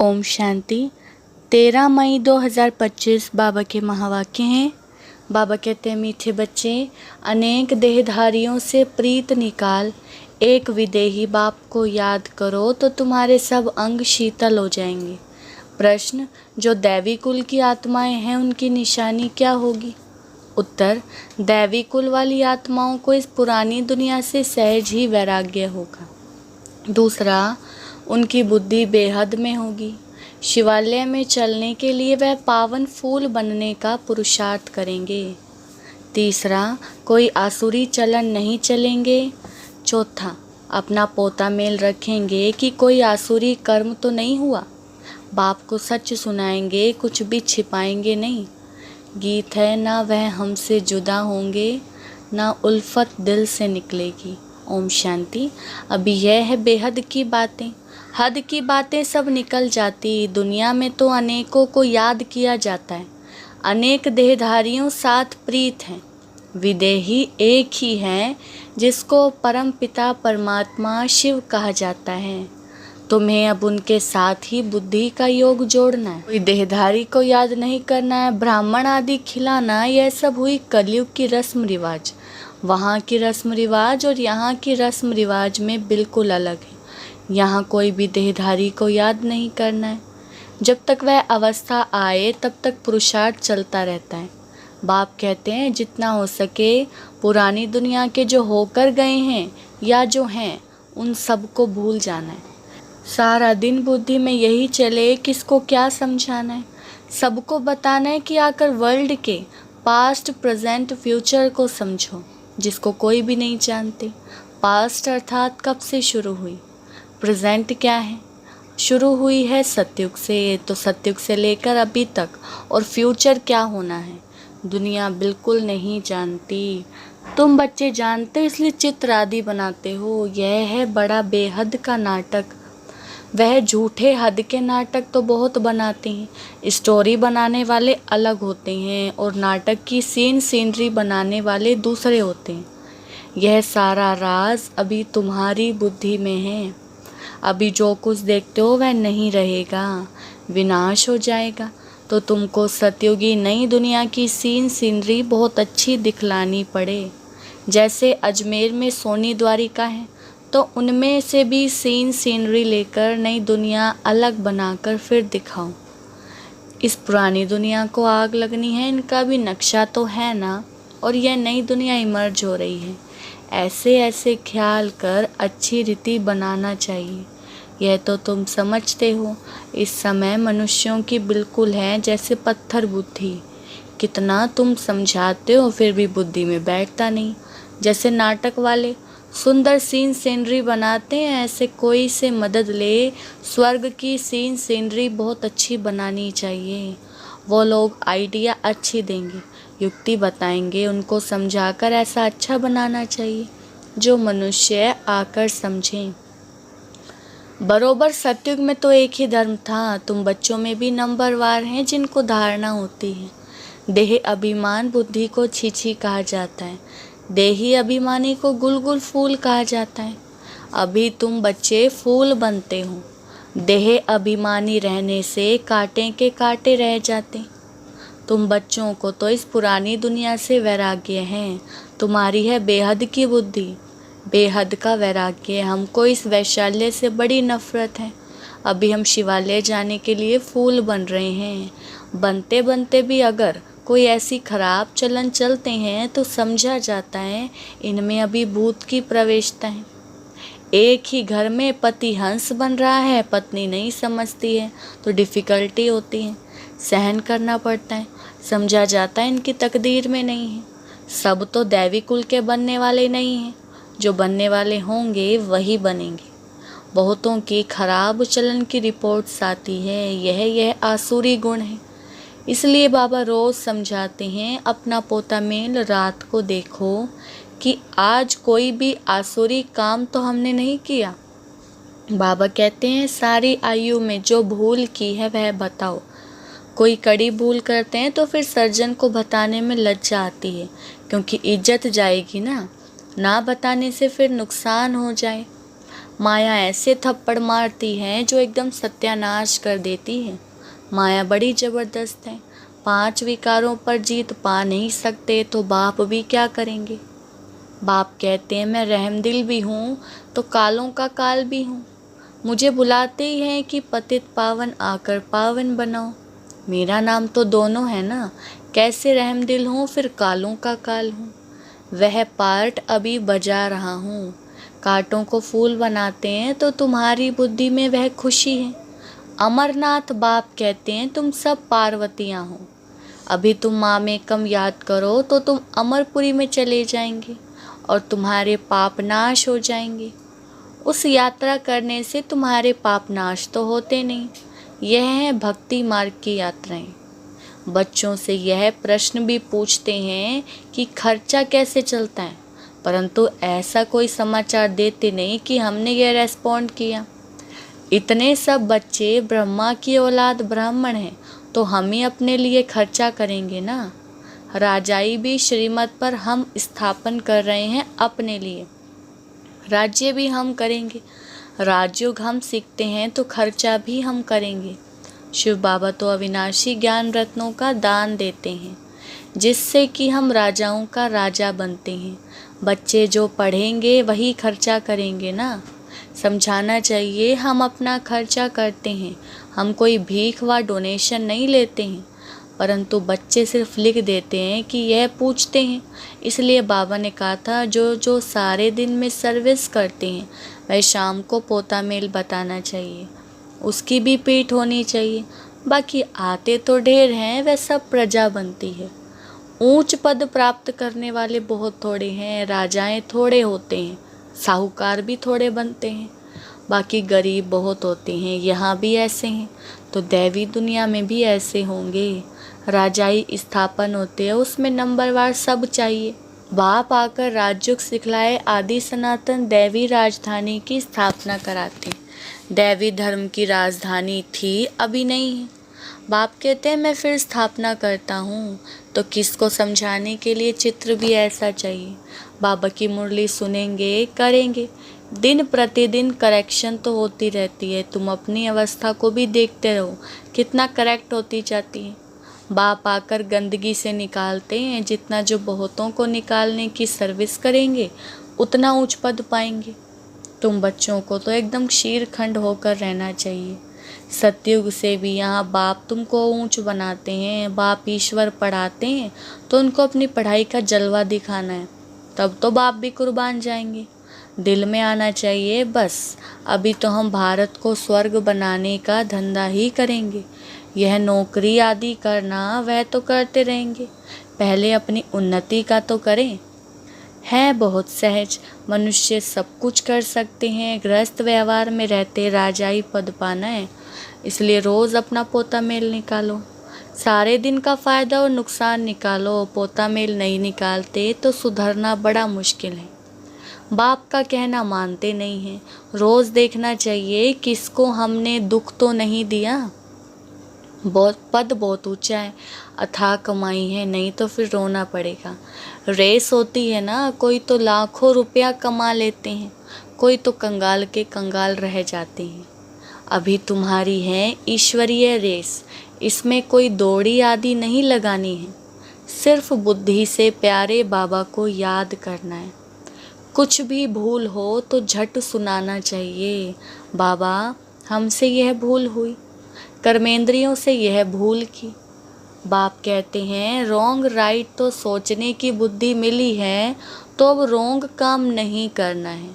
ओम शांति। 13 मई 2025 बाबा के महावाक्य हैं। बाबा कहते हैं, मीठे बच्चे, अनेक देहधारियों से प्रीत निकाल, एक विदेही बाप को याद करो तो तुम्हारे सब अंग शीतल हो जाएंगे। प्रश्न, जो दैवी कुल की आत्माएं हैं उनकी निशानी क्या होगी? उत्तर, दैवी कुल वाली आत्माओं को इस पुरानी दुनिया से सहज ही वैराग्य होगा। दूसरा, उनकी बुद्धि बेहद में होगी। शिवालय में चलने के लिए वह पावन फूल बनने का पुरुषार्थ करेंगे। तीसरा, कोई आसुरी चलन नहीं चलेंगे। चौथा, अपना पोता मेल रखेंगे कि कोई आसुरी कर्म तो नहीं हुआ। बाप को सच सुनाएंगे, कुछ भी छिपाएंगे नहीं। गीत है, ना वह हमसे जुदा होंगे, ना उल्फत दिल से निकलेगी। ओम शांति। अभी यह है बेहद की बातें। हद की बातें सब निकल जाती। दुनिया में तो अनेकों को याद किया जाता है। अनेक देहधारियों साथ प्रीत हैं। विदेही एक ही है जिसको परम पिता परमात्मा शिव कहा जाता है। तुम्हें अब उनके साथ ही बुद्धि का योग जोड़ना है। कोई देहधारी को याद नहीं करना है। ब्राह्मण आदि खिलाना, यह सब हुई कलयुग की रस्म रिवाज। वहाँ की रस्म रिवाज और यहाँ की रस्म रिवाज में बिल्कुल अलग है। यहाँ कोई भी देहधारी को याद नहीं करना है। जब तक वह अवस्था आए तब तक पुरुषार्थ चलता रहता है। बाप कहते हैं, जितना हो सके पुरानी दुनिया के जो होकर गए हैं या जो हैं उन सबको भूल जाना है। सारा दिन बुद्धि में यही चले, किसको क्या समझाना है। सबको बताना है कि आकर वर्ल्ड के पास्ट, प्रेजेंट, फ्यूचर को समझो, जिसको कोई भी नहीं जानते। पास्ट अर्थात कब से शुरू हुई, प्रेजेंट क्या है, शुरू हुई है सतयुग से, तो सतयुग से लेकर अभी तक, और फ्यूचर क्या होना है दुनिया बिल्कुल नहीं जानती। तुम बच्चे जानते हो, इसलिए चित्र आदि बनाते हो। यह है बड़ा बेहद का नाटक। वह झूठे हद के नाटक तो बहुत बनाते हैं। स्टोरी बनाने वाले अलग होते हैं और नाटक की सीनरी बनाने वाले दूसरे होते हैं। यह सारा राज अभी तुम्हारी बुद्धि में है। अभी जो कुछ देखते हो वह नहीं रहेगा, विनाश हो जाएगा। तो तुमको सतयुगी नई दुनिया की सीनरी बहुत अच्छी दिखलानी पड़े। जैसे अजमेर में सोनी द्वारिका है, तो उनमें से भी सीनरी लेकर नई दुनिया अलग बनाकर फिर दिखाओ। इस पुरानी दुनिया को आग लगनी है, इनका भी नक्शा तो है ना, और यह नई दुनिया इमर्ज हो रही है। ऐसे ऐसे ख्याल कर अच्छी रीति बनाना चाहिए। यह तो तुम समझते हो। इस समय मनुष्यों की बिल्कुल है जैसे पत्थर बुद्धि। कितना तुम समझाते हो फिर भी बुद्धि में बैठता नहीं। जैसे नाटक वाले सुंदर सीनरी बनाते हैं, ऐसे कोई से मदद ले। स्वर्ग की सीनरी बहुत अच्छी बनानी चाहिए। वो लोग आइडिया अच्छी देंगे, युक्ति बताएंगे, उनको समझाकर ऐसा अच्छा बनाना चाहिए जो मनुष्य आकर समझें। बरोबर सतयुग में तो एक ही धर्म था। तुम बच्चों में भी नंबरवार हैं जिनको धारणा होती है। देह अभिमान बुद्धि को छीछी कहा जाता है। देही अभिमानी को गुलगुल फूल कहा जाता है। अभी तुम बच्चे फूल बनते हो। देह अभिमानी रहने से कांटे के कांटे रह जाते। तुम बच्चों को तो इस पुरानी दुनिया से वैराग्य है। तुम्हारी है बेहद की बुद्धि, बेहद का वैराग्य। हमको इस वैशाल्य से बड़ी नफरत है। अभी हम शिवालय जाने के लिए फूल बन रहे हैं। बनते बनते भी अगर कोई ऐसी खराब चलन चलते हैं तो समझा जाता है इनमें अभी भूत की प्रवेशता है। एक ही घर में पति हंस बन रहा है, पत्नी नहीं समझती है तो डिफ़िकल्टी होती है, सहन करना पड़ता है। समझा जाता है इनकी तकदीर में नहीं है। सब तो दैवी कुल के बनने वाले नहीं हैं। जो बनने वाले होंगे वही बनेंगे। बहुतों की खराब चलन की रिपोर्ट्स आती है। यह आसुरी गुण है। इसलिए बाबा रोज़ समझाते हैं, अपना पोता मेल रात को देखो कि आज कोई भी आसुरी काम तो हमने नहीं किया। बाबा कहते हैं, सारी आयु में जो भूल की है वह बताओ। कोई कड़ी भूल करते हैं तो फिर सर्जन को बताने में लज्जा आती है, क्योंकि इज्जत जाएगी ना बताने से फिर नुकसान हो जाए। माया ऐसे थप्पड़ मारती है जो एकदम सत्यानाश कर देती है। माया बड़ी ज़बरदस्त है। 5 विकारों पर जीत पा नहीं सकते तो बाप भी क्या करेंगे। बाप कहते हैं मैं रहमदिल भी हूँ तो कालों का काल भी हूँ। मुझे बुलाते ही हैं कि पतित पावन आकर पावन बनाओ। मेरा नाम तो दोनों है ना, कैसे रहमदिल हूँ फिर कालों का काल हूँ। वह पार्ट अभी बजा रहा हूँ। कांटों को फूल बनाते हैं तो तुम्हारी बुद्धि में वह खुशी है। अमरनाथ बाप कहते हैं तुम सब पार्वतियाँ हो। अभी तुम माँ में कम याद करो तो तुम अमरपुरी में चले जाएंगे और तुम्हारे पाप नाश हो जाएंगे। उस यात्रा करने से तुम्हारे पाप नाश तो होते नहीं। यह है भक्ति मार्ग की यात्राएं। बच्चों से यह प्रश्न भी पूछते हैं कि खर्चा कैसे चलता है, परंतु ऐसा कोई समाचार देते नहीं कि हमने यह रेस्पॉन्ड किया। इतने सब बच्चे ब्रह्मा की औलाद ब्राह्मण हैं तो हम ही अपने लिए खर्चा करेंगे ना। राजाई भी श्रीमत पर हम स्थापन कर रहे हैं अपने लिए। राज्य भी हम करेंगे। राजयोग हम सीखते हैं तो खर्चा भी हम करेंगे। शिव बाबा तो अविनाशी ज्ञान रत्नों का दान देते हैं जिससे कि हम राजाओं का राजा बनते हैं। बच्चे जो पढ़ेंगे वही खर्चा करेंगे ना। समझाना चाहिए हम अपना खर्चा करते हैं, हम कोई भीख व डोनेशन नहीं लेते हैं, परंतु बच्चे सिर्फ लिख देते हैं कि यह पूछते हैं। इसलिए बाबा ने कहा था जो जो सारे दिन में सर्विस करते हैं वह शाम को पोता मेल बताना चाहिए, उसकी भी पीठ होनी चाहिए। बाकी आते तो ढेर हैं, वह सब प्रजा बनती है। ऊंच पद प्राप्त करने वाले बहुत थोड़े हैं, राजाएं थोड़े होते हैं, साहूकार भी थोड़े बनते हैं, बाकी गरीब बहुत होते हैं। यहाँ भी ऐसे हैं तो दैवी दुनिया में भी ऐसे होंगे। राजाई स्थापन होते हैं उसमें नंबरवार सब चाहिए। बाप आकर राजयोग सिखलाए आदि सनातन दैवी राजधानी की स्थापना कराते। दैवी धर्म की राजधानी थी, अभी नहीं है। बाप कहते हैं मैं फिर स्थापना करता हूँ, तो किसको समझाने के लिए चित्र भी ऐसा चाहिए। बाबा की मुरली सुनेंगे, करेंगे। दिन प्रतिदिन करेक्शन तो होती रहती है। तुम अपनी अवस्था को भी देखते रहो कितना करेक्ट होती जाती है। बाप आकर गंदगी से निकालते हैं। जितना जो बहुतों को निकालने की सर्विस करेंगे उतना उच्च पद पाएंगे। तुम बच्चों को तो एकदम शीरखंड होकर रहना चाहिए। सतयुग से भी यहाँ बाप तुमको ऊंच बनाते हैं। बाप ईश्वर पढ़ाते हैं तो उनको अपनी पढ़ाई का जलवा दिखाना है, तब तो बाप भी कुर्बान जाएंगे। दिल में आना चाहिए बस अभी तो हम भारत को स्वर्ग बनाने का धंधा ही करेंगे। यह नौकरी आदि करना वह तो करते रहेंगे, पहले अपनी उन्नति का तो करें। है बहुत सहज, मनुष्य सब कुछ कर सकते हैं। गृहस्थ व्यवहार में रहते राजाई पद पाना है, इसलिए रोज़ अपना पोता मेल निकालो। सारे दिन का फ़ायदा और नुकसान निकालो। पोता मेल नहीं निकालते तो सुधरना बड़ा मुश्किल है। बाप का कहना मानते नहीं हैं। रोज़ देखना चाहिए किसको हमने दुख तो नहीं दिया। बहुत पद बहुत ऊंचा है, अथाह कमाई है, नहीं तो फिर रोना पड़ेगा। रेस होती है ना, कोई तो लाखों रुपया कमा लेते हैं, कोई तो कंगाल के कंगाल रह जाते हैं। अभी तुम्हारी है ईश्वरीय रेस, इसमें कोई दौड़ी आदि नहीं लगानी है, सिर्फ बुद्धि से प्यारे बाबा को याद करना है। कुछ भी भूल हो तो झट सुनाना चाहिए, बाबा हमसे यह भूल हुई, कर्मेंद्रियों से यह भूल की। बाप कहते हैं रॉन्ग राइट तो सोचने की बुद्धि मिली है तो अब रॉन्ग काम नहीं करना है।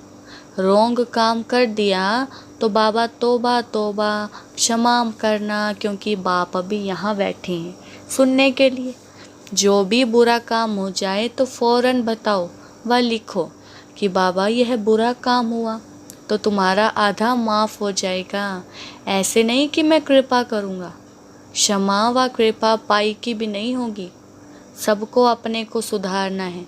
रॉन्ग काम कर दिया तो बाबा तोबा तोबा क्षमा करना, क्योंकि बाप अभी यहाँ बैठे हैं सुनने के लिए। जो भी बुरा काम हो जाए तो फौरन बताओ व लिखो कि बाबा यह बुरा काम हुआ, तो तुम्हारा आधा माफ़ हो जाएगा। ऐसे नहीं कि मैं कृपा करूँगा, क्षमा व कृपा पाई की भी नहीं होगी। सबको अपने को सुधारना है।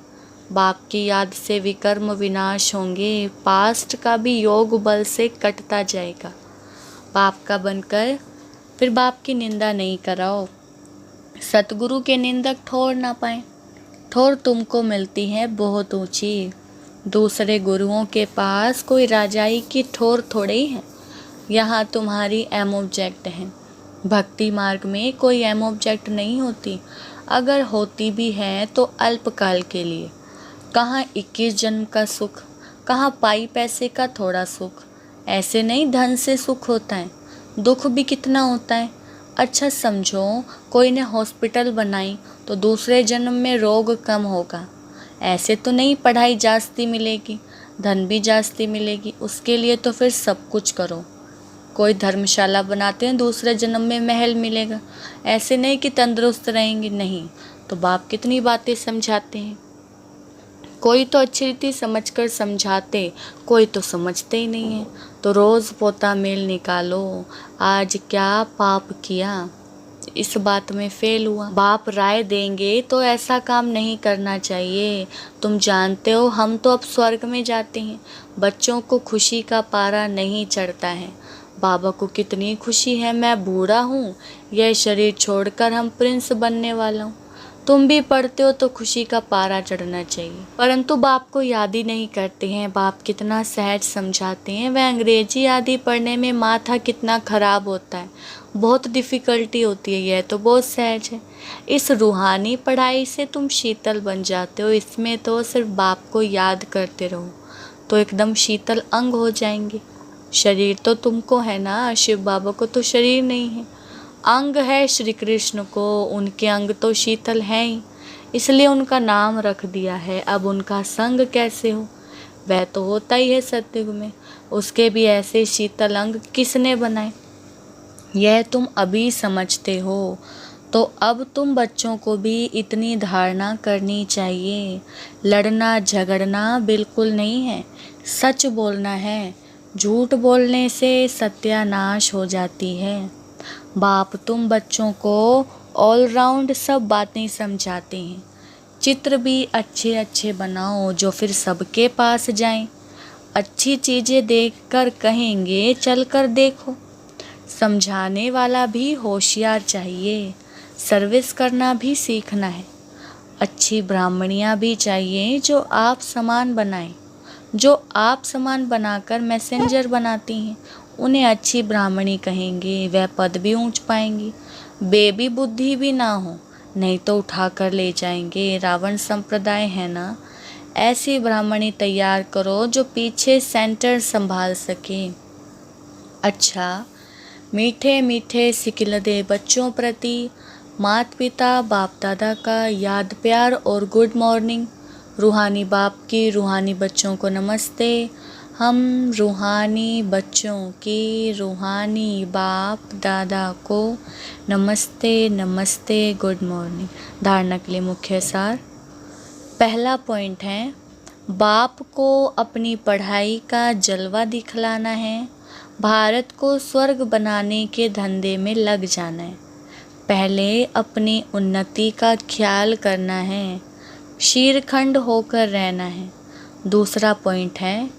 बाप की याद से विकर्म विनाश होंगे, पास्ट का भी योग बल से कटता जाएगा। बाप का बनकर फिर बाप की निंदा नहीं कराओ। सतगुरु के निंदक ठोर ना पाए। ठोर तुमको मिलती है बहुत ऊंची। दूसरे गुरुओं के पास कोई राजाई की ठोर थोड़े ही है, यहाँ तुम्हारी एम ऑब्जेक्ट है। भक्ति मार्ग में कोई एम ऑब्जेक्ट नहीं होती, अगर होती भी है तो अल्पकाल के लिए। कहाँ 21 जन्म का सुख, कहाँ पाई पैसे का थोड़ा सुख। ऐसे नहीं धन से सुख होता है, दुख भी कितना होता है। अच्छा समझो, कोई ने हॉस्पिटल बनाई तो दूसरे जन्म में रोग कम होगा। ऐसे तो नहीं पढ़ाई जास्ती मिलेगी, धन भी जास्ती मिलेगी, उसके लिए तो फिर सब कुछ करो। कोई धर्मशाला बनाते हैं, दूसरे जन्म में महल मिलेगा। ऐसे नहीं कि तंदुरुस्त रहेंगे, नहीं तो बाप कितनी बातें समझाते हैं। कोई तो अच्छी रीति समझकर समझाते, कोई तो समझते ही नहीं है। तो रोज़ पोता मेल निकालो, आज क्या पाप किया, इस बात में फेल हुआ। बाप राय देंगे तो ऐसा काम नहीं करना चाहिए। तुम जानते हो हम तो अब स्वर्ग में जाते हैं, बच्चों को खुशी का पारा नहीं चढ़ता है। बाबा को कितनी खुशी है, मैं बूढ़ा हूँ, यह शरीर छोड़कर हम प्रिंस बनने वाला हूँ। तुम भी पढ़ते हो तो खुशी का पारा चढ़ना चाहिए, परंतु बाप को याद ही नहीं करते हैं। बाप कितना सहज समझाते हैं, वह अंग्रेजी आदि पढ़ने में माथा कितना खराब होता है, बहुत डिफ़िकल्टी होती है, यह तो बहुत सहज है। इस रूहानी पढ़ाई से तुम शीतल बन जाते हो, इसमें तो सिर्फ बाप को याद करते रहो तो एकदम शीतल अंग हो जाएंगे। शरीर तो तुमको है ना, शिव बाबा को तो शरीर नहीं है, अंग है श्री कृष्ण को, उनके अंग तो शीतल हैं ही, इसलिए उनका नाम रख दिया है। अब उनका संग कैसे हो, वह तो होता ही है सत्युग में, उसके भी ऐसे शीतल अंग किसने बनाए, यह तुम अभी समझते हो। तो अब तुम बच्चों को भी इतनी धारणा करनी चाहिए, लड़ना झगड़ना बिल्कुल नहीं है, सच बोलना है। झूठ बोलने से सत्यानाश हो जाती है। बाप तुम बच्चों को ऑलराउंड सब बातें समझाते हैं। चित्र भी अच्छे अच्छे बनाओ जो फिर सबके पास जाएं। अच्छी चीज़ें देखकर कहेंगे चलकर देखो। समझाने वाला भी होशियार चाहिए, सर्विस करना भी सीखना है। अच्छी ब्राह्मणियाँ भी चाहिए जो आप समान बनाएं, जो आप समान बनाकर मैसेंजर बनाती हैं, उन्हें अच्छी ब्राह्मणी कहेंगे, वह पद भी ऊंच पाएंगी। बेबी बुद्धि भी ना हो, नहीं तो उठा कर ले जाएंगे, रावण संप्रदाय है ना। ऐसी ब्राह्मणी तैयार करो जो पीछे सेंटर संभाल सके। अच्छा, मीठे मीठे सिकिलदे बच्चों प्रति माता पिता बाप दादा का याद प्यार और गुड मॉर्निंग। रूहानी बाप की रूहानी बच्चों को नमस्ते। हम रूहानी बच्चों की रूहानी बाप दादा को नमस्ते नमस्ते, गुड मॉर्निंग। धारणा के लिए मुख्य सार। पहला पॉइंट है, बाप को अपनी पढ़ाई का जलवा दिखलाना है, भारत को स्वर्ग बनाने के धंधे में लग जाना है। पहले अपनी उन्नति का ख्याल करना है, शीरखंड होकर रहना है। दूसरा पॉइंट है,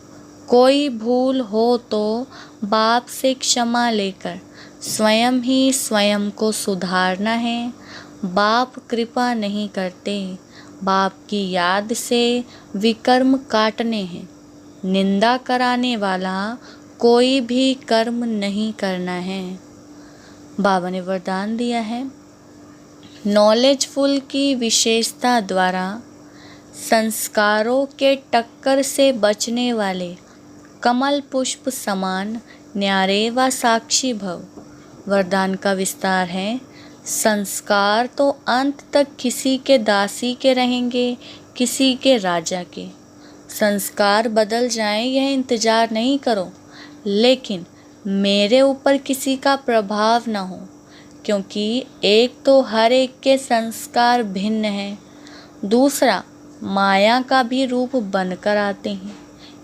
कोई भूल हो तो बाप से क्षमा लेकर स्वयं ही स्वयं को सुधारना है। बाप कृपा नहीं करते, बाप की याद से विकर्म काटने हैं। निंदा कराने वाला कोई भी कर्म नहीं करना है। बाबा ने वरदान दिया है, नॉलेजफुल की विशेषता द्वारा संस्कारों के टक्कर से बचने वाले कमल पुष्प समान न्यारे व साक्षी भव। वरदान का विस्तार है, संस्कार तो अंत तक किसी के दासी के रहेंगे, किसी के राजा के। संस्कार बदल जाएं यह इंतज़ार नहीं करो, लेकिन मेरे ऊपर किसी का प्रभाव न हो, क्योंकि एक तो हर एक के संस्कार भिन्न हैं, दूसरा माया का भी रूप बनकर आते हैं।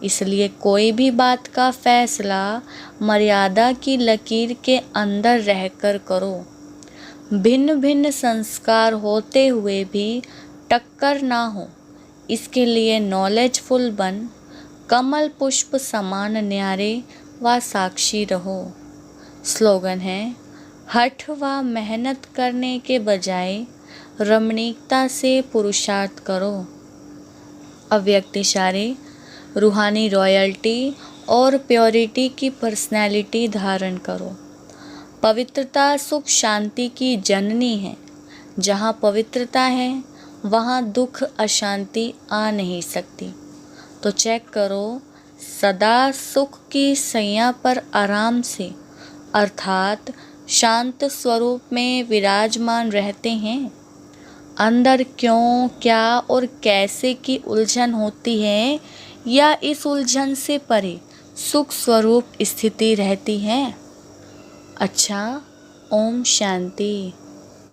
इसलिए कोई भी बात का फैसला मर्यादा की लकीर के अंदर रहकर करो। भिन्न भिन्न संस्कार होते हुए भी टक्कर ना हो, इसके लिए नॉलेजफुल बन कमल पुष्प समान न्यारे व साक्षी रहो। स्लोगन है, हठ व मेहनत करने के बजाय रमणीकता से पुरुषार्थ करो। अव्यक्त इशारे, रूहानी रॉयल्टी और प्योरिटी की पर्सनैलिटी धारण करो। पवित्रता सुख शांति की जननी है। जहाँ पवित्रता है वहाँ दुख अशांति आ नहीं सकती। तो चेक करो, सदा सुख की सैया पर आराम से अर्थात शांत स्वरूप में विराजमान रहते हैं। अंदर क्यों, क्या और कैसे की उलझन होती है या इस उलझन से परे सुख स्वरूप स्थिति रहती है। अच्छा, ओम शांति।